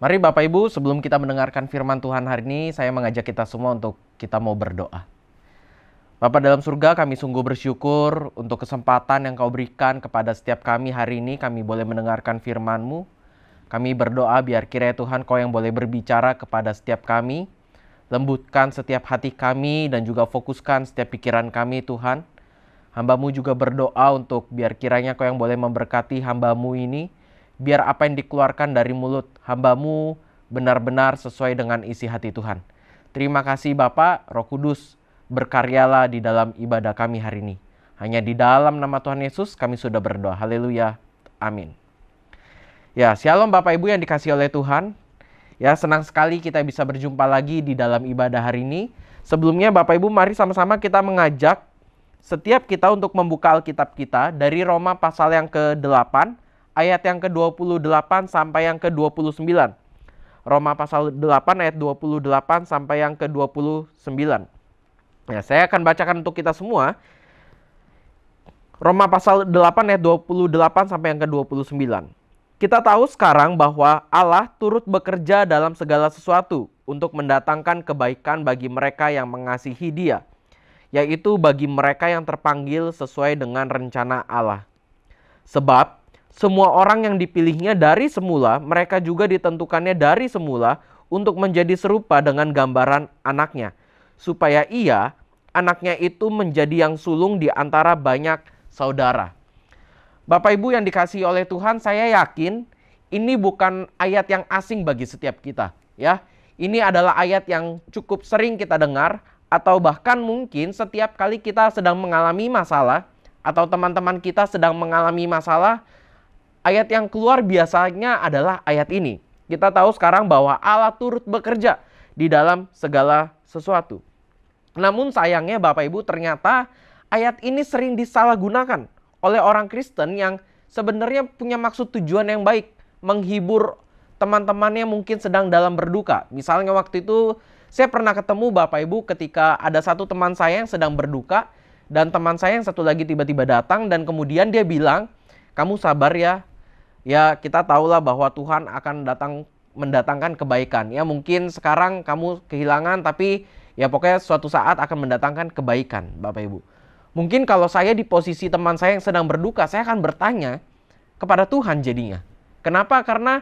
Mari Bapak Ibu, sebelum kita mendengarkan firman Tuhan hari ini, saya mengajak kita semua untuk kita mau berdoa. Bapa dalam surga, kami sungguh bersyukur untuk kesempatan yang Kau berikan kepada setiap kami hari ini. Kami boleh mendengarkan firman-Mu. Kami berdoa biar kiranya Tuhan Kau yang boleh berbicara kepada setiap kami. Lembutkan setiap hati kami dan juga fokuskan setiap pikiran kami Tuhan. Hamba-Mu juga berdoa untuk biar kiranya Kau yang boleh memberkati hamba-Mu ini. Biar apa yang dikeluarkan dari mulut hamba-Mu benar-benar sesuai dengan isi hati Tuhan. Terima kasih Bapa, Roh Kudus, berkaryalah di dalam ibadah kami hari ini. Hanya di dalam nama Tuhan Yesus kami sudah berdoa. Haleluya. Amin. Ya, shalom Bapak Ibu yang dikasihi oleh Tuhan. Ya, senang sekali kita bisa berjumpa lagi di dalam ibadah hari ini. Sebelumnya Bapak Ibu, mari sama-sama kita mengajak setiap kita untuk membuka Alkitab kita dari Roma pasal yang ke-8. Ayat yang ke-28 sampai yang ke-29. Roma pasal 8 ayat 28 sampai yang ke-29. Ya, saya akan bacakan untuk kita semua. Roma pasal 8 ayat 28 sampai yang ke-29. Kita tahu sekarang bahwa Allah turut bekerja dalam segala sesuatu untuk mendatangkan kebaikan bagi mereka yang mengasihi Dia, yaitu bagi mereka yang terpanggil sesuai dengan rencana Allah. Sebab semua orang yang dipilihnya dari semula, mereka juga ditentukannya dari semula untuk menjadi serupa dengan gambaran anaknya. Supaya ia, anaknya itu menjadi yang sulung di antara banyak saudara. Bapak Ibu yang dikasihi oleh Tuhan, saya yakin ini bukan ayat yang asing bagi setiap kita. Ya, ini adalah ayat yang cukup sering kita dengar, atau bahkan mungkin setiap kali kita sedang mengalami masalah, atau teman-teman kita sedang mengalami masalah, ayat yang keluar biasanya adalah ayat ini. Kita tahu sekarang bahwa Allah turut bekerja di dalam segala sesuatu. Namun sayangnya Bapak Ibu, ternyata ayat ini sering disalahgunakan oleh orang Kristen yang sebenarnya punya maksud tujuan yang baik, menghibur teman-temannya mungkin sedang dalam berduka. Misalnya waktu itu saya pernah ketemu Bapak Ibu ketika ada satu teman saya yang sedang berduka, dan teman saya yang satu lagi tiba-tiba datang dan kemudian dia bilang, "Kamu sabar ya. Ya, kita tahulah bahwa Tuhan akan mendatangkan kebaikan. Ya, mungkin sekarang kamu kehilangan, tapi ya pokoknya suatu saat akan mendatangkan kebaikan," Bapak Ibu. Mungkin kalau saya di posisi teman saya yang sedang berduka, saya akan bertanya kepada Tuhan jadinya. Kenapa? Karena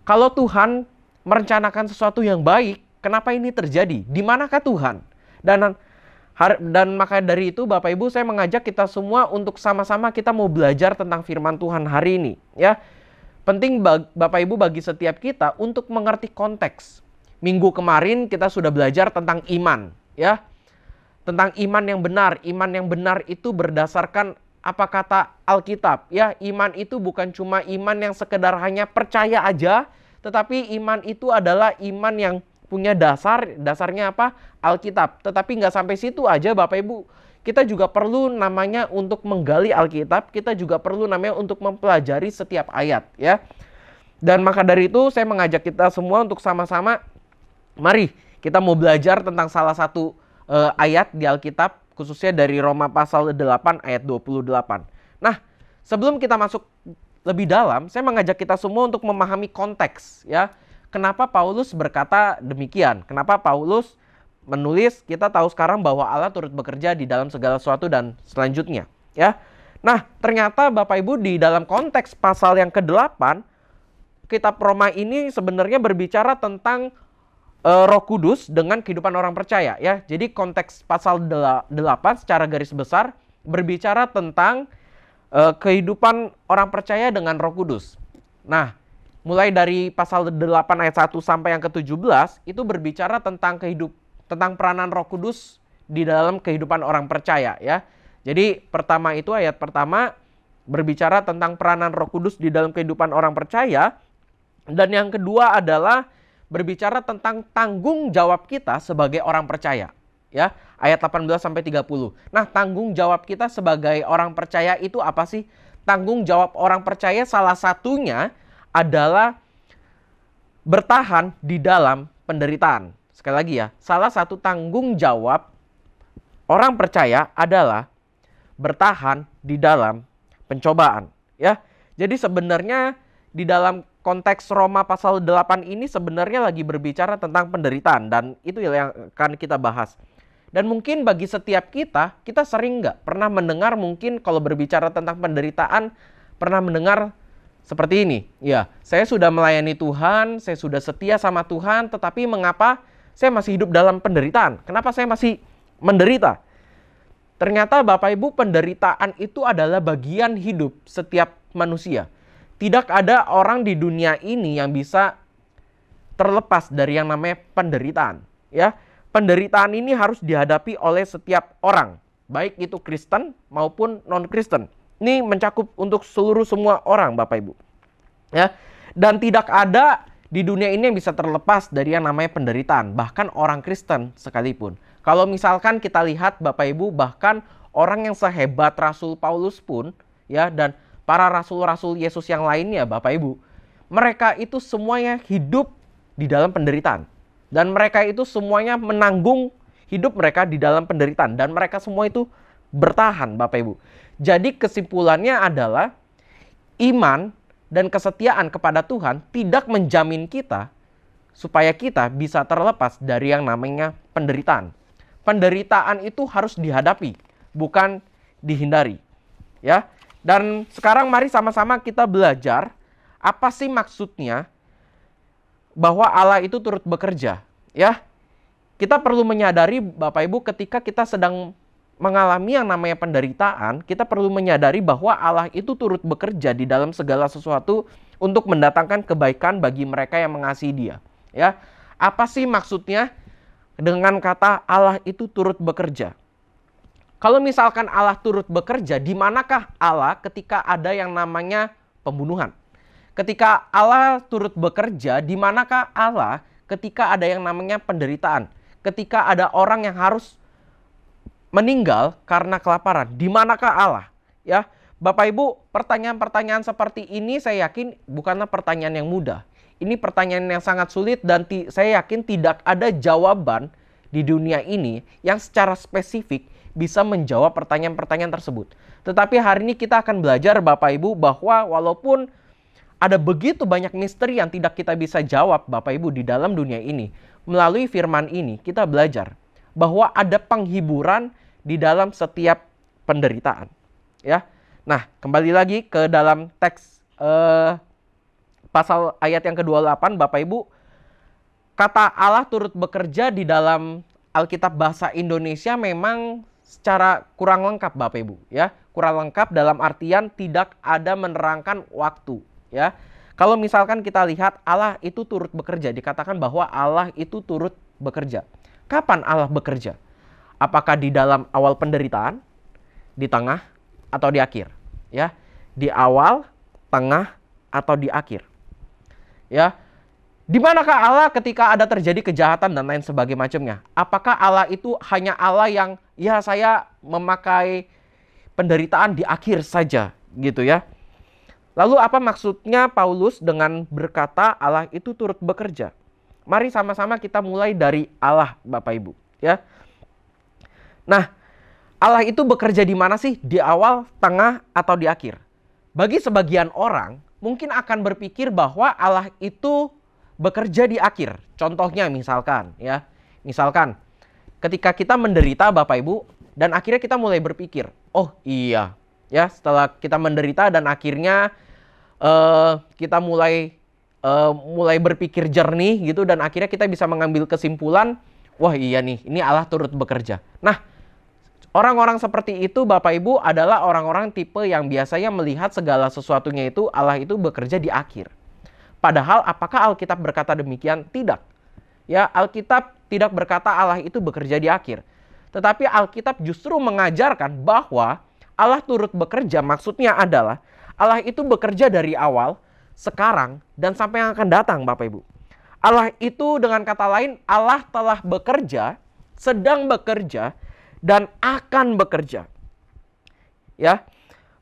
kalau Tuhan merencanakan sesuatu yang baik, kenapa ini terjadi? Di manakah Tuhan? Dan maka dari itu Bapak Ibu, saya mengajak kita semua untuk sama-sama kita mau belajar tentang firman Tuhan hari ini. Ya, penting Bapak Ibu bagi setiap kita untuk mengerti konteks. Minggu kemarin kita sudah belajar tentang iman. Ya, tentang iman yang benar. Iman yang benar itu berdasarkan apa kata Alkitab. Ya, iman itu bukan cuma iman yang sekedar hanya percaya aja, tetapi iman itu adalah iman yang punya dasarnya apa? Alkitab. Tetapi nggak sampai situ aja Bapak Ibu. Kita juga perlu namanya untuk menggali Alkitab. Kita juga perlu namanya untuk mempelajari setiap ayat, ya. Dan maka dari itu saya mengajak kita semua untuk sama-sama, mari kita mau belajar tentang salah satu ayat di Alkitab, khususnya dari Roma pasal 8 ayat 28. Nah, sebelum kita masuk lebih dalam, saya mengajak kita semua untuk memahami konteks, ya. Kenapa Paulus berkata demikian? Kenapa Paulus menulis, kita tahu sekarang bahwa Allah turut bekerja di dalam segala sesuatu dan selanjutnya, ya. Nah, ternyata Bapak Ibu di dalam konteks pasal yang ke-8, kitab Roma ini sebenarnya berbicara tentang Roh Kudus dengan kehidupan orang percaya, ya. Jadi konteks pasal 8 secara garis besar berbicara tentang kehidupan orang percaya dengan Roh Kudus. Nah, mulai dari pasal 8 ayat 1 sampai yang ke-17 itu berbicara tentang tentang peranan Roh Kudus di dalam kehidupan orang percaya, ya. Jadi pertama itu ayat pertama berbicara tentang peranan Roh Kudus di dalam kehidupan orang percaya, dan yang kedua adalah berbicara tentang tanggung jawab kita sebagai orang percaya, ya. Ayat 18 sampai 30. Nah, tanggung jawab kita sebagai orang percaya itu apa sih? Tanggung jawab orang percaya salah satunya adalah bertahan di dalam penderitaan. Sekali lagi ya, salah satu tanggung jawab orang percaya adalah bertahan di dalam pencobaan, ya. Jadi sebenarnya di dalam konteks Roma pasal 8 ini sebenarnya lagi berbicara tentang penderitaan, dan itu yang akan kita bahas. Dan mungkin bagi setiap kita sering nggak pernah mendengar, mungkin kalau berbicara tentang penderitaan, pernah mendengar seperti ini. Ya, saya sudah melayani Tuhan, saya sudah setia sama Tuhan, tetapi mengapa saya masih hidup dalam penderitaan? Kenapa saya masih menderita? Ternyata Bapak Ibu, penderitaan itu adalah bagian hidup setiap manusia. Tidak ada orang di dunia ini yang bisa terlepas dari yang namanya penderitaan. Ya, penderitaan ini harus dihadapi oleh setiap orang, baik itu Kristen maupun non-Kristen. Ini mencakup untuk seluruh semua orang, Bapak Ibu. Ya, dan tidak ada di dunia ini yang bisa terlepas dari yang namanya penderitaan, bahkan orang Kristen sekalipun. Kalau misalkan kita lihat Bapak Ibu, bahkan orang yang sehebat Rasul Paulus pun, ya, dan para rasul-rasul Yesus yang lainnya, Bapak Ibu, mereka itu semuanya hidup di dalam penderitaan. Dan mereka itu semuanya menanggung hidup mereka di dalam penderitaan. Dan mereka semua itu bertahan, Bapak Ibu. Jadi kesimpulannya adalah iman dan kesetiaan kepada Tuhan tidak menjamin kita supaya kita bisa terlepas dari yang namanya penderitaan. Penderitaan itu harus dihadapi, bukan dihindari. Ya. Dan sekarang mari sama-sama kita belajar apa sih maksudnya bahwa Allah itu turut bekerja. Ya, kita perlu menyadari Bapak Ibu, ketika kita sedang mengalami yang namanya penderitaan, kita perlu menyadari bahwa Allah itu turut bekerja di dalam segala sesuatu untuk mendatangkan kebaikan bagi mereka yang mengasihi Dia. Ya, apa sih maksudnya dengan kata Allah itu turut bekerja? Kalau misalkan Allah turut bekerja, di manakah Allah ketika ada yang namanya pembunuhan? Ketika Allah turut bekerja, di manakah Allah ketika ada yang namanya penderitaan? Ketika ada orang yang harus meninggal karena kelaparan, di manakah Allah? Ya, Bapak Ibu, pertanyaan-pertanyaan seperti ini saya yakin bukanlah pertanyaan yang mudah. Ini pertanyaan yang sangat sulit, dan saya yakin tidak ada jawaban di dunia ini yang secara spesifik bisa menjawab pertanyaan-pertanyaan tersebut. Tetapi hari ini kita akan belajar Bapak Ibu bahwa walaupun ada begitu banyak misteri yang tidak kita bisa jawab Bapak Ibu di dalam dunia ini, melalui firman ini kita belajar bahwa ada penghiburan di dalam setiap penderitaan. Ya. Nah, kembali lagi ke dalam teks pasal ayat yang ke-28 Bapak Ibu, kata Allah turut bekerja di dalam Alkitab bahasa Indonesia memang secara kurang lengkap Bapak Ibu, ya. Kurang lengkap dalam artian tidak ada menerangkan waktu, ya. Kalau misalkan kita lihat Allah itu turut bekerja, dikatakan bahwa Allah itu turut bekerja. Kapan Allah bekerja? Apakah di dalam awal penderitaan, di tengah, atau di akhir? Ya, di awal, tengah, atau di akhir? Ya. Di manakah Allah ketika ada terjadi kejahatan dan lain sebagainya macamnya? Apakah Allah itu hanya Allah yang ya saya memakai penderitaan di akhir saja gitu ya? Lalu apa maksudnya Paulus dengan berkata Allah itu turut bekerja? Mari sama-sama kita mulai dari Allah Bapak Ibu ya. Nah, Allah itu bekerja di mana sih? Di awal, tengah, atau di akhir? Bagi sebagian orang mungkin akan berpikir bahwa Allah itu bekerja di akhir. Contohnya misalkan ya. Misalkan ketika kita menderita Bapak Ibu dan akhirnya kita mulai berpikir, "Oh iya, ya setelah kita menderita dan akhirnya kita mulai berpikir jernih gitu, dan akhirnya kita bisa mengambil kesimpulan, wah iya nih, ini Allah turut bekerja." Nah, orang-orang seperti itu Bapak Ibu adalah orang-orang tipe yang biasanya melihat segala sesuatunya itu Allah itu bekerja di akhir. Padahal apakah Alkitab berkata demikian? Tidak. Ya, Alkitab tidak berkata Allah itu bekerja di akhir. Tetapi Alkitab justru mengajarkan bahwa Allah turut bekerja, maksudnya adalah Allah itu bekerja dari awal, sekarang, dan sampai yang akan datang Bapak Ibu. Allah itu dengan kata lain, Allah telah bekerja, sedang bekerja, dan akan bekerja. Ya.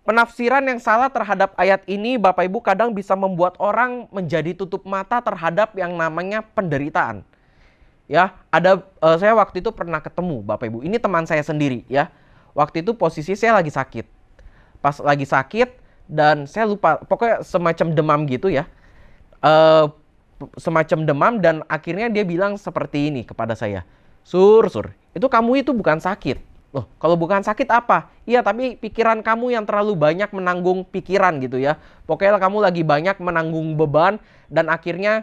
Penafsiran yang salah terhadap ayat ini Bapak Ibu kadang bisa membuat orang menjadi tutup mata terhadap yang namanya penderitaan. Ya, saya waktu itu pernah ketemu Bapak Ibu. Ini teman saya sendiri ya. Waktu itu posisi saya lagi sakit. Pas lagi sakit dan saya lupa, pokoknya semacam demam gitu ya. eh, semacam demam, dan akhirnya dia bilang seperti ini kepada saya. Sur, itu kamu itu bukan sakit. Loh, kalau bukan sakit apa? Iya, tapi pikiran kamu yang terlalu banyak menanggung pikiran gitu ya. Pokoknya kamu lagi banyak menanggung beban dan akhirnya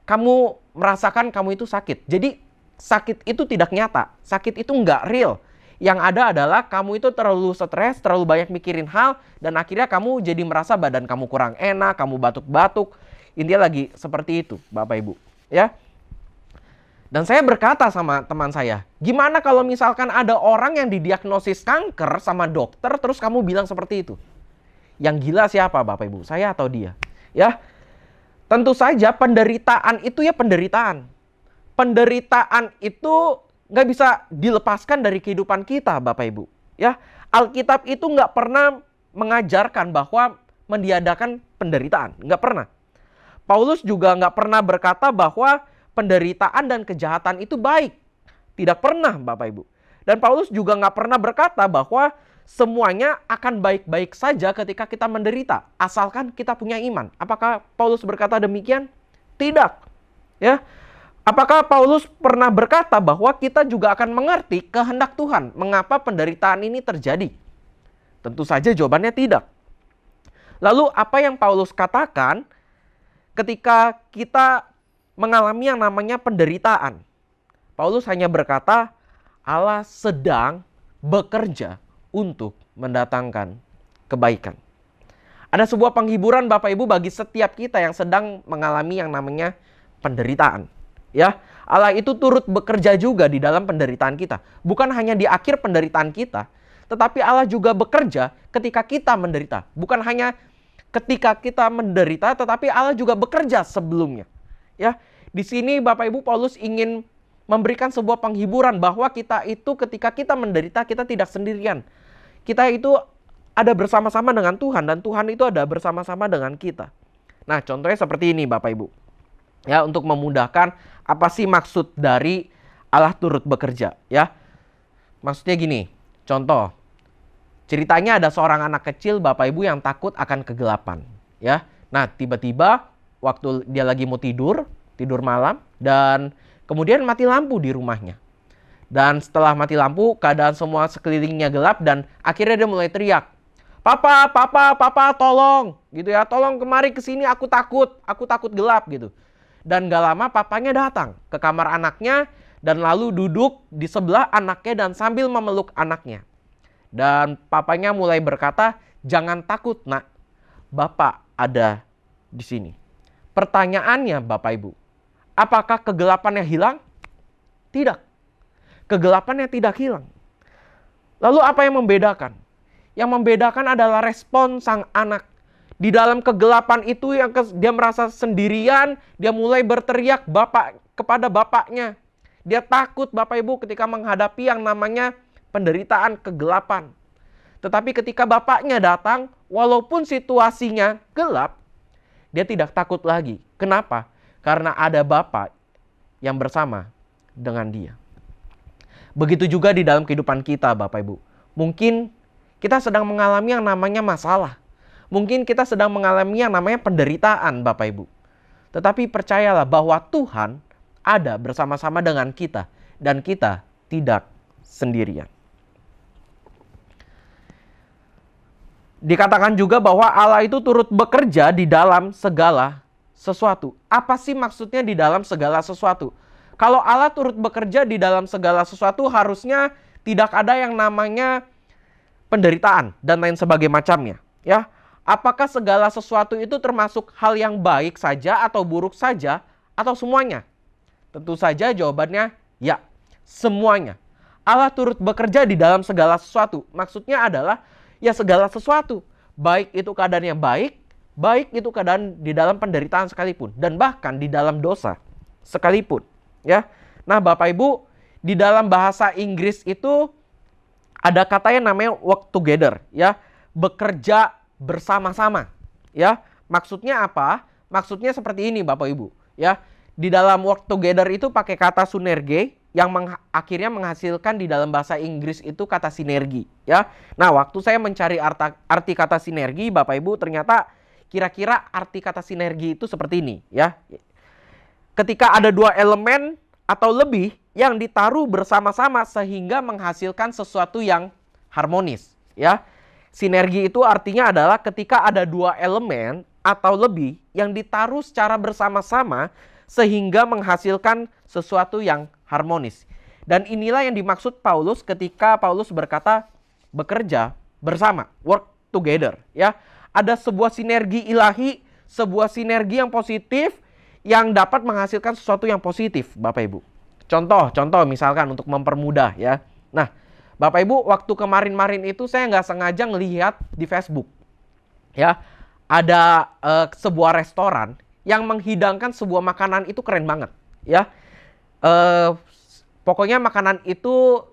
kamu merasakan kamu itu sakit. Jadi sakit itu tidak nyata. Sakit itu nggak real. Yang ada adalah kamu itu terlalu stres, terlalu banyak mikirin hal, dan akhirnya kamu jadi merasa badan kamu kurang enak, kamu batuk-batuk. Intinya lagi seperti itu, Bapak Ibu. Ya. Dan saya berkata sama teman saya, gimana kalau misalkan ada orang yang didiagnosis kanker sama dokter, terus kamu bilang seperti itu? Yang gila siapa, Bapak Ibu? Saya atau dia? Ya, tentu saja penderitaan itu ya penderitaan. Penderitaan itu nggak bisa dilepaskan dari kehidupan kita, Bapak Ibu. Ya, Alkitab itu nggak pernah mengajarkan bahwa meniadakan penderitaan, nggak pernah. Paulus juga nggak pernah berkata bahwa penderitaan dan kejahatan itu baik. Tidak pernah, Bapak Ibu. Dan Paulus juga nggak pernah berkata bahwa semuanya akan baik-baik saja ketika kita menderita, asalkan kita punya iman. Apakah Paulus berkata demikian? Tidak. Ya. Apakah Paulus pernah berkata bahwa kita juga akan mengerti kehendak Tuhan, mengapa penderitaan ini terjadi? Tentu saja jawabannya tidak. Lalu apa yang Paulus katakan ketika kita mengalami yang namanya penderitaan? Paulus hanya berkata, Allah sedang bekerja untuk mendatangkan kebaikan. Ada sebuah penghiburan, Bapak Ibu, bagi setiap kita yang sedang mengalami yang namanya penderitaan. Ya, Allah itu turut bekerja juga di dalam penderitaan kita. Bukan hanya di akhir penderitaan kita, tetapi Allah juga bekerja ketika kita menderita. Bukan hanya ketika kita menderita, tetapi Allah juga bekerja sebelumnya. Ya, di sini Bapak Ibu, Paulus ingin memberikan sebuah penghiburan bahwa kita itu ketika kita menderita, kita tidak sendirian. Kita itu ada bersama-sama dengan Tuhan, dan Tuhan itu ada bersama-sama dengan kita. Nah, contohnya seperti ini, Bapak Ibu. Ya, untuk memudahkan apa sih maksud dari Allah turut bekerja, ya. Maksudnya gini, contoh. Ceritanya ada seorang anak kecil, Bapak Ibu, yang takut akan kegelapan, ya. Nah, tiba-tiba waktu dia lagi mau tidur malam, dan kemudian mati lampu di rumahnya. Dan setelah mati lampu, keadaan semua sekelilingnya gelap, dan akhirnya dia mulai teriak, "Papa, papa, papa, tolong!" gitu ya. "Tolong kemari ke sini, aku takut gelap," gitu. Dan gak lama papanya datang ke kamar anaknya dan lalu duduk di sebelah anaknya dan sambil memeluk anaknya. Dan papanya mulai berkata, "Jangan takut, Nak. Bapak ada di sini." Pertanyaannya, Bapak Ibu, apakah kegelapannya hilang? Tidak. Kegelapannya tidak hilang. Lalu apa yang membedakan? Yang membedakan adalah respon sang anak. Di dalam kegelapan itu yang dia merasa sendirian, dia mulai berteriak kepada bapaknya. Dia takut, Bapak Ibu, ketika menghadapi yang namanya penderitaan kegelapan. Tetapi ketika bapaknya datang, walaupun situasinya gelap, dia tidak takut lagi. Kenapa? Karena ada Bapa yang bersama dengan dia. Begitu juga di dalam kehidupan kita, Bapak Ibu. Mungkin kita sedang mengalami yang namanya masalah. Mungkin kita sedang mengalami yang namanya penderitaan, Bapak Ibu. Tetapi percayalah bahwa Tuhan ada bersama-sama dengan kita, dan kita tidak sendirian. Dikatakan juga bahwa Allah itu turut bekerja di dalam segala sesuatu. Apa sih maksudnya di dalam segala sesuatu? Kalau Allah turut bekerja di dalam segala sesuatu, harusnya tidak ada yang namanya penderitaan dan lain sebagainya macamnya, ya. Apakah segala sesuatu itu termasuk hal yang baik saja atau buruk saja atau semuanya? Tentu saja jawabannya ya, semuanya. Allah turut bekerja di dalam segala sesuatu. Maksudnya adalah ya segala sesuatu. Baik itu keadaan yang baik itu keadaan di dalam penderitaan sekalipun, dan bahkan di dalam dosa sekalipun, ya. Nah, Bapak Ibu, di dalam bahasa Inggris itu ada kata yang namanya work together, ya. Bekerja bersama-sama, ya. Maksudnya apa? Maksudnya seperti ini, Bapak Ibu, ya. Di dalam work together itu pakai kata synerge yang akhirnya menghasilkan di dalam bahasa Inggris itu kata sinergi, ya. Nah, waktu saya mencari arti kata sinergi, Bapak Ibu, ternyata Kira-kira arti kata sinergi itu seperti ini ya. Ketika ada dua elemen atau lebih yang ditaruh bersama-sama sehingga menghasilkan sesuatu yang harmonis ya. Sinergi itu artinya adalah ketika ada dua elemen atau lebih yang ditaruh secara bersama-sama sehingga menghasilkan sesuatu yang harmonis. Dan inilah yang dimaksud Paulus ketika Paulus berkata bekerja bersama, work together ya. Ada sebuah sinergi ilahi, sebuah sinergi yang positif yang dapat menghasilkan sesuatu yang positif, Bapak Ibu. Contoh misalkan untuk mempermudah ya. Nah, Bapak Ibu, waktu kemarin-marin itu saya nggak sengaja ngelihat di Facebook ya, ada sebuah restoran yang menghidangkan sebuah makanan itu keren banget ya. Pokoknya makanan itu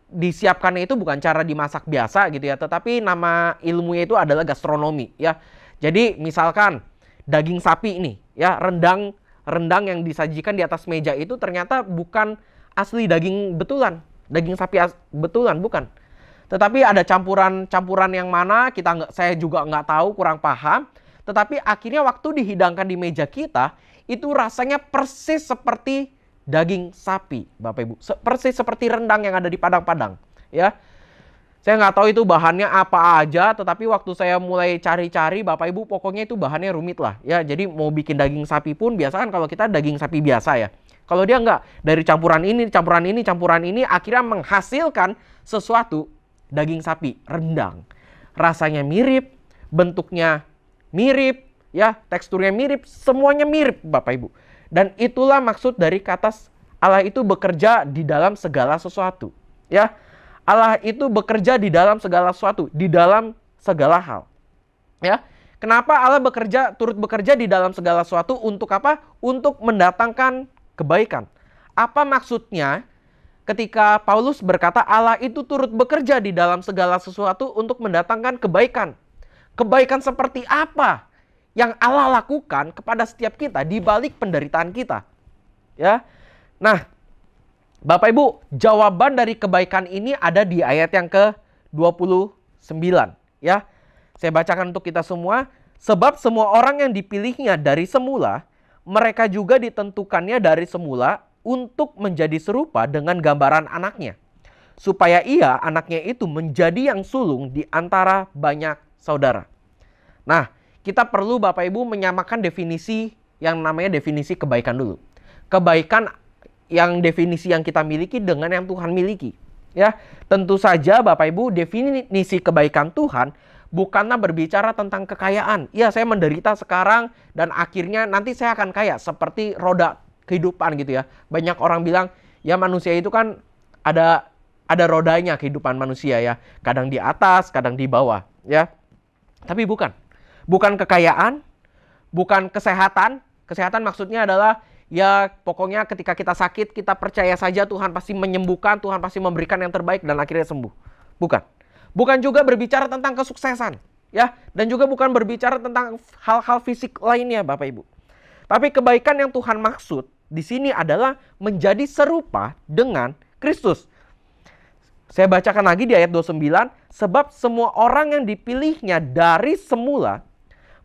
disiapkannya itu bukan cara dimasak biasa gitu ya, tetapi nama ilmunya itu adalah gastronomi ya. Jadi misalkan daging sapi ini ya, rendang yang disajikan di atas meja itu ternyata bukan asli daging betulan, daging sapi betulan, bukan. Tetapi ada campuran yang mana saya juga nggak tahu, kurang paham. Tetapi akhirnya waktu dihidangkan di meja kita itu rasanya persis seperti daging sapi, Bapak Ibu. Persis seperti rendang yang ada di Padang-Padang ya. Saya nggak tahu itu bahannya apa aja, tetapi waktu saya mulai cari-cari, Bapak Ibu, pokoknya itu bahannya rumit lah ya. Jadi mau bikin daging sapi pun biasa kan kalau kita daging sapi biasa ya. Kalau dia nggak, dari campuran ini akhirnya menghasilkan sesuatu daging sapi rendang. Rasanya mirip, bentuknya mirip ya, teksturnya mirip, semuanya mirip, Bapak Ibu. Dan itulah maksud dari kata Allah itu bekerja di dalam segala sesuatu ya. Allah itu bekerja di dalam segala sesuatu, di dalam segala hal ya. Kenapa Allah turut bekerja di dalam segala sesuatu? Untuk apa? Untuk mendatangkan kebaikan. Apa maksudnya ketika Paulus berkata Allah itu turut bekerja di dalam segala sesuatu untuk mendatangkan kebaikan? Kebaikan seperti apa yang Allah lakukan kepada setiap kita di balik penderitaan kita ya? Nah, Bapak Ibu, jawaban dari kebaikan ini ada di ayat yang ke-29 ya. Saya bacakan untuk kita semua. Sebab semua orang yang dipilihnya dari semula, mereka juga ditentukannya dari semula untuk menjadi serupa dengan gambaran anaknya, supaya ia, anaknya itu, menjadi yang sulung di antara banyak saudara. Nah, kita perlu Bapak Ibu menyamakan definisi yang namanya definisi kebaikan dulu. Kebaikan yang definisi yang kita miliki dengan yang Tuhan miliki ya. Tentu saja Bapak Ibu, definisi kebaikan Tuhan bukanlah berbicara tentang kekayaan. Ya, saya menderita sekarang dan akhirnya nanti saya akan kaya, seperti roda kehidupan gitu ya. Banyak orang bilang ya manusia itu kan ada rodanya kehidupan manusia ya. Kadang di atas, kadang di bawah ya. Tapi bukan kekayaan, bukan kesehatan. Kesehatan maksudnya adalah ya pokoknya ketika kita sakit, kita percaya saja Tuhan pasti menyembuhkan, Tuhan pasti memberikan yang terbaik dan akhirnya sembuh. Bukan juga berbicara tentang kesuksesan ya, dan juga bukan berbicara tentang hal-hal fisik lainnya Bapak Ibu. Tapi kebaikan yang Tuhan maksud di sini adalah menjadi serupa dengan Kristus. Saya bacakan lagi di ayat 29, sebab semua orang yang dipilihnya dari semula,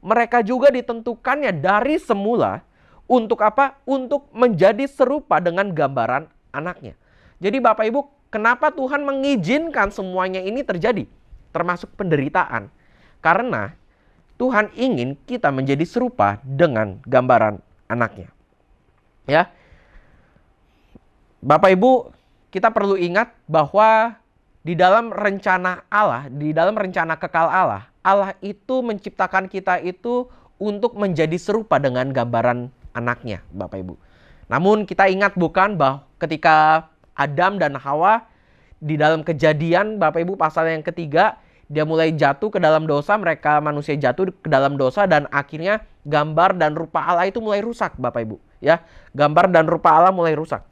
mereka juga ditentukannya dari semula. Untuk apa? Untuk menjadi serupa dengan gambaran anaknya. Jadi Bapak Ibu, kenapa Tuhan mengizinkan semuanya ini terjadi? Termasuk penderitaan. Karena Tuhan ingin kita menjadi serupa dengan gambaran anaknya. Ya. Bapak Ibu, kita perlu ingat bahwa di dalam rencana Allah, di dalam rencana kekal Allah, Allah itu menciptakan kita itu untuk menjadi serupa dengan gambaran anaknya, Bapak Ibu. Namun kita ingat bukan bahwa ketika Adam dan Hawa di dalam Kejadian, Bapak Ibu, pasal yang ketiga, dia mulai jatuh ke dalam dosa, mereka manusia jatuh ke dalam dosa dan akhirnya gambar dan rupa Allah itu mulai rusak, Bapak Ibu, ya. Gambar dan rupa Allah mulai rusak.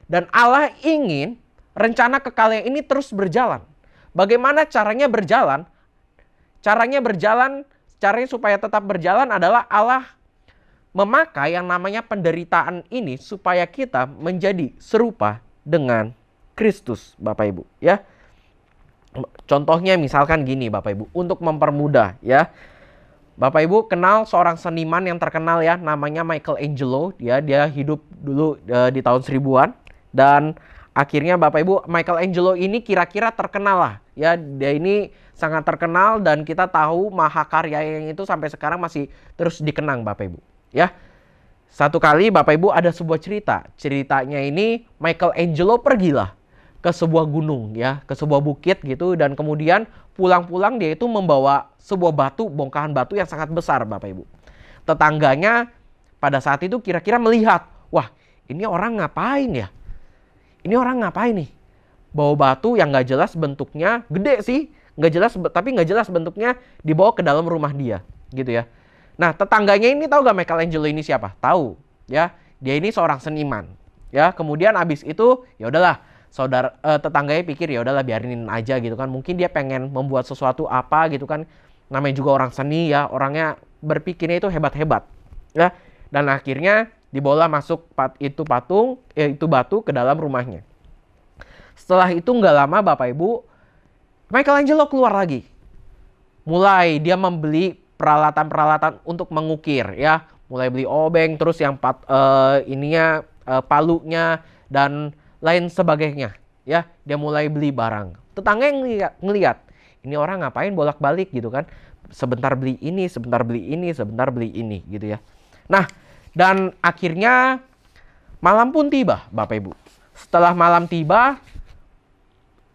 Dan Allah ingin rencana kekalnya ini terus berjalan. Bagaimana caranya berjalan? Caranya supaya tetap berjalan adalah Allah memakai yang namanya penderitaan ini supaya kita menjadi serupa dengan Kristus, Bapak Ibu, ya. Contohnya misalkan gini Bapak Ibu, untuk mempermudah ya. Bapak Ibu kenal seorang seniman yang terkenal ya, namanya Michelangelo. Dia hidup dulu di tahun 1000-an, dan akhirnya Bapak Ibu, Michelangelo ini kira-kira terkenal lah ya. Dia ini sangat terkenal dan kita tahu mahakarya yang itu sampai sekarang masih terus dikenang Bapak Ibu ya. Satu kali Bapak Ibu ada sebuah cerita. Ceritanya ini Michelangelo pergilah ke sebuah gunung ya, ke sebuah bukit gitu, dan kemudian pulang-pulang dia itu membawa sebuah batu, bongkahan batu yang sangat besar Bapak Ibu. Tetangganya pada saat itu kira-kira melihat, wah ini orang ngapain ya? Ini orang ngapain nih? Bawa batu yang nggak jelas bentuknya, gede sih, nggak jelas, tapi nggak jelas bentuknya, dibawa ke dalam rumah dia, gitu ya. Nah, tetangganya ini tahu gak Michelangelo ini siapa? Tahu, ya. Dia ini seorang seniman, ya. Kemudian abis itu, ya udahlah, tetangganya pikir ya udahlah biarin aja gitu kan. Mungkin dia pengen membuat sesuatu apa gitu kan. Namanya juga orang seni ya, orangnya berpikirnya itu hebat-hebat, ya. Dan akhirnya dibawa masuk itu batu ke dalam rumahnya. Setelah itu nggak lama Bapak Ibu, Michelangelo keluar lagi. Mulai dia membeli peralatan-peralatan untuk mengukir ya. Mulai beli obeng, terus yang palunya dan lain sebagainya ya. Dia mulai beli barang. Tetangga yang ngeliat, ini orang ngapain bolak-balik gitu kan. Sebentar beli ini, sebentar beli ini, sebentar beli ini gitu ya. Nah, dan akhirnya malam pun tiba Bapak Ibu. Setelah malam tiba,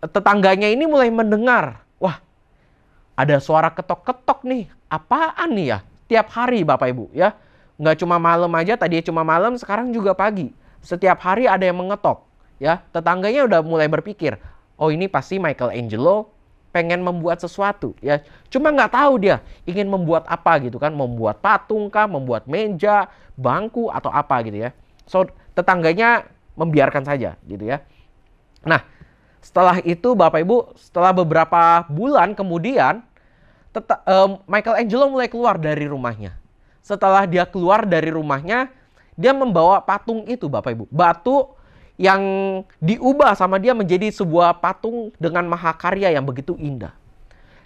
tetangganya ini mulai mendengar, wah ada suara ketok-ketok nih, apaan nih ya? Tiap hari Bapak Ibu ya, nggak cuma malam aja, tadinya cuma malam, sekarang juga pagi. Setiap hari ada yang mengetok ya. Tetangganya udah mulai berpikir, oh ini pasti Michelangelo pengen membuat sesuatu ya. Cuma nggak tahu dia ingin membuat apa gitu kan, membuat patung kah, membuat meja, bangku atau apa gitu ya. So tetangganya membiarkan saja gitu ya. Nah, setelah itu Bapak Ibu, setelah beberapa bulan kemudian Michelangelo mulai keluar dari rumahnya. Setelah dia keluar dari rumahnya, dia membawa patung itu Bapak Ibu. Batu yang diubah sama dia menjadi sebuah patung dengan mahakarya yang begitu indah.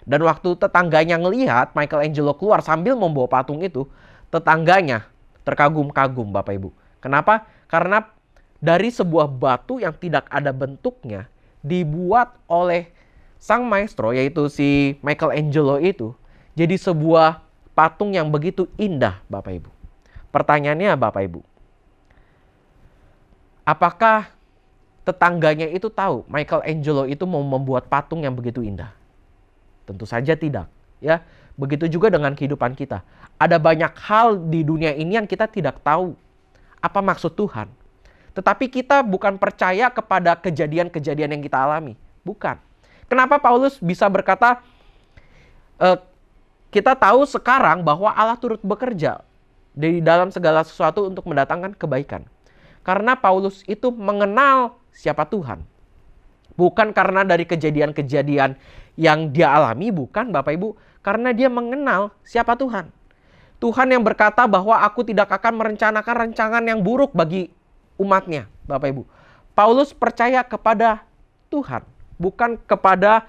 Dan waktu tetangganya ngelihat Michelangelo keluar sambil membawa patung itu, tetangganya terkagum-kagum Bapak Ibu. Kenapa? Karena dari sebuah batu yang tidak ada bentuknya, dibuat oleh sang maestro, yaitu si Michelangelo itu, jadi sebuah patung yang begitu indah Bapak Ibu. Pertanyaannya Bapak Ibu, apakah tetangganya itu tahu Michelangelo itu mau membuat patung yang begitu indah? Tentu saja tidak ya. Begitu juga dengan kehidupan kita. Ada banyak hal di dunia ini yang kita tidak tahu apa maksud Tuhan. Tetapi kita bukan percaya kepada kejadian-kejadian yang kita alami. Bukan. Kenapa Paulus bisa berkata, kita tahu sekarang bahwa Allah turut bekerja di dalam segala sesuatu untuk mendatangkan kebaikan. Karena Paulus itu mengenal siapa Tuhan. Bukan karena dari kejadian-kejadian yang dia alami, bukan Bapak Ibu. Karena dia mengenal siapa Tuhan. Tuhan yang berkata bahwa aku tidak akan merencanakan rancangan yang buruk bagi umatnya, Bapak Ibu. Paulus percaya kepada Tuhan, bukan kepada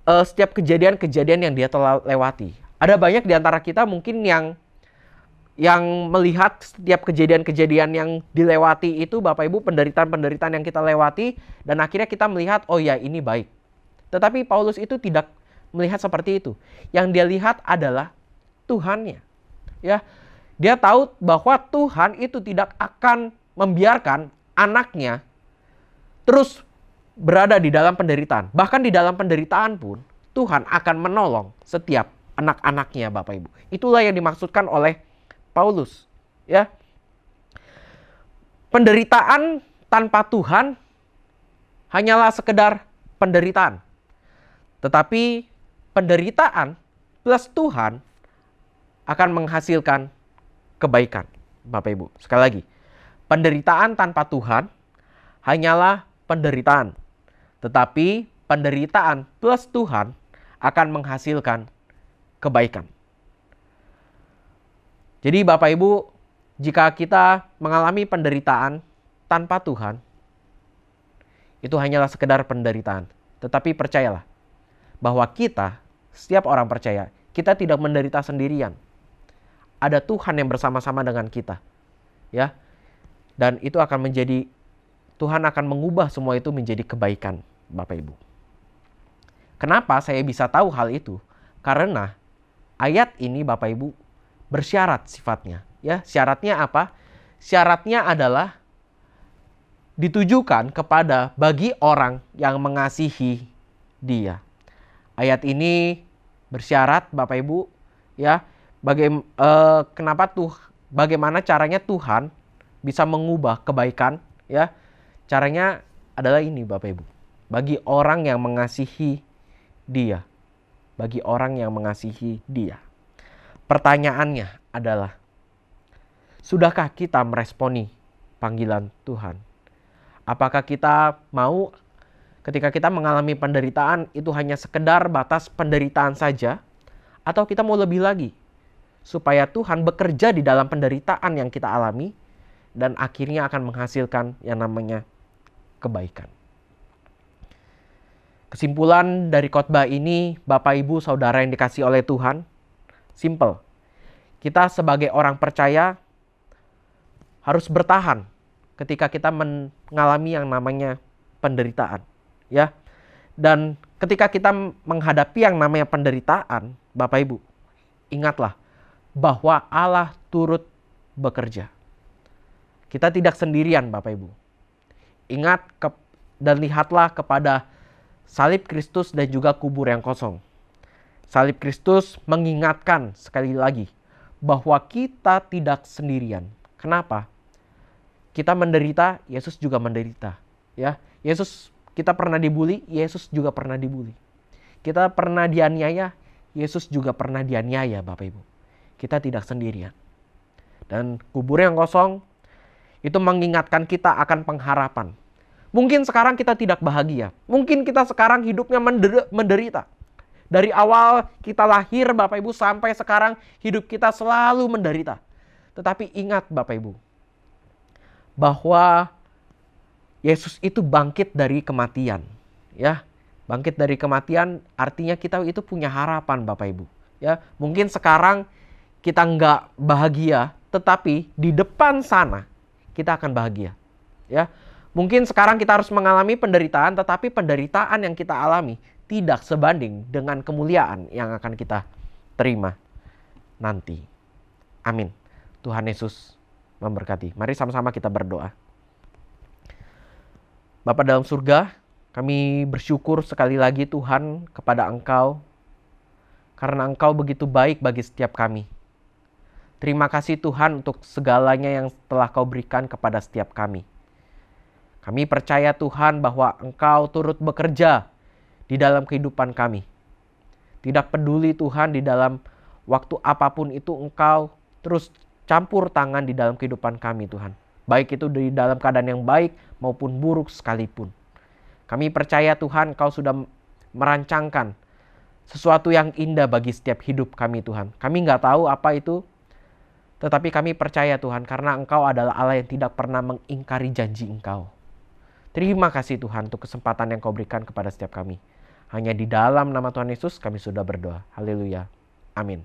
setiap kejadian-kejadian yang dia telah lewati. Ada banyak di antara kita mungkin yang melihat setiap kejadian-kejadian yang dilewati itu, Bapak Ibu, penderitaan-penderitaan yang kita lewati, dan akhirnya kita melihat, oh ya ini baik. Tetapi Paulus itu tidak melihat seperti itu. Yang dia lihat adalah Tuhannya. Ya, dia tahu bahwa Tuhan itu tidak akan membiarkan anaknya terus berada di dalam penderitaan. Bahkan di dalam penderitaan pun Tuhan akan menolong setiap anak-anaknya Bapak Ibu. Itulah yang dimaksudkan oleh Paulus. Ya, penderitaan tanpa Tuhan hanyalah sekedar penderitaan. Tetapi penderitaan plus Tuhan akan menghasilkan kebaikan Bapak Ibu. Sekali lagi, penderitaan tanpa Tuhan hanyalah penderitaan. Tetapi penderitaan plus Tuhan akan menghasilkan kebaikan. Jadi Bapak Ibu, jika kita mengalami penderitaan tanpa Tuhan, itu hanyalah sekedar penderitaan. Tetapi percayalah bahwa kita, setiap orang percaya, Kita tidak menderita sendirian. Ada Tuhan yang bersama-sama dengan kita. Ya. Dan itu akan menjadi, Tuhan akan mengubah semua itu menjadi kebaikan, Bapak Ibu. Kenapa saya bisa tahu hal itu? Karena ayat ini, Bapak Ibu, bersyarat sifatnya. Ya, syaratnya apa? Syaratnya adalah ditujukan kepada bagi orang yang mengasihi Dia. Ayat ini bersyarat, Bapak Ibu, ya, bagaimana caranya Tuhan bisa mengubah kebaikan, ya. Caranya adalah ini, Bapak Ibu. Bagi orang yang mengasihi Dia. Bagi orang yang mengasihi Dia. Pertanyaannya adalah, sudahkah kita meresponi panggilan Tuhan? Apakah kita mau ketika kita mengalami penderitaan itu hanya sekedar batas penderitaan saja? Atau kita mau lebih lagi? Supaya Tuhan bekerja di dalam penderitaan yang kita alami dan akhirnya akan menghasilkan yang namanya kebaikan. Kesimpulan dari khotbah ini, Bapak Ibu Saudara yang dikasihi oleh Tuhan, simple. Kita sebagai orang percaya harus bertahan ketika kita mengalami yang namanya penderitaan, ya. Dan ketika kita menghadapi yang namanya penderitaan, Bapak Ibu, ingatlah bahwa Allah turut bekerja. Kita tidak sendirian, Bapak Ibu. Ingat dan lihatlah kepada salib Kristus dan juga kubur yang kosong. Salib Kristus mengingatkan sekali lagi bahwa kita tidak sendirian. Kenapa? Kita menderita, Yesus juga menderita. Ya, kita pernah dibully, Yesus juga pernah dibully. Kita pernah dianiaya, Yesus juga pernah dianiaya, Bapak Ibu. Kita tidak sendirian. Dan kubur yang kosong itu mengingatkan kita akan pengharapan. Mungkin sekarang kita tidak bahagia. Mungkin kita sekarang hidupnya menderita. Dari awal kita lahir, Bapak Ibu, sampai sekarang hidup kita selalu menderita. Tetapi ingat, Bapak Ibu, bahwa Yesus itu bangkit dari kematian. Ya, bangkit dari kematian artinya kita itu punya harapan, Bapak Ibu. Ya, mungkin sekarang kita nggak bahagia, tetapi di depan sana kita akan bahagia. Ya, mungkin sekarang kita harus mengalami penderitaan, tetapi penderitaan yang kita alami tidak sebanding dengan kemuliaan yang akan kita terima nanti. Amin. Tuhan Yesus memberkati. Mari sama-sama kita berdoa. Bapa dalam surga, kami bersyukur sekali lagi Tuhan kepada Engkau, karena Engkau begitu baik bagi setiap kami. Terima kasih Tuhan untuk segalanya yang telah Kau berikan kepada setiap kami. Kami percaya Tuhan bahwa Engkau turut bekerja di dalam kehidupan kami. Tidak peduli Tuhan di dalam waktu apapun itu Engkau terus campur tangan di dalam kehidupan kami Tuhan. Baik itu di dalam keadaan yang baik maupun buruk sekalipun. Kami percaya Tuhan Kau sudah merancangkan sesuatu yang indah bagi setiap hidup kami Tuhan. Kami nggak tahu apa itu, tetapi kami percaya Tuhan karena Engkau adalah Allah yang tidak pernah mengingkari janji Engkau. Terima kasih Tuhan untuk kesempatan yang Kau berikan kepada setiap kami. Hanya di dalam nama Tuhan Yesus kami sudah berdoa. Haleluya. Amin.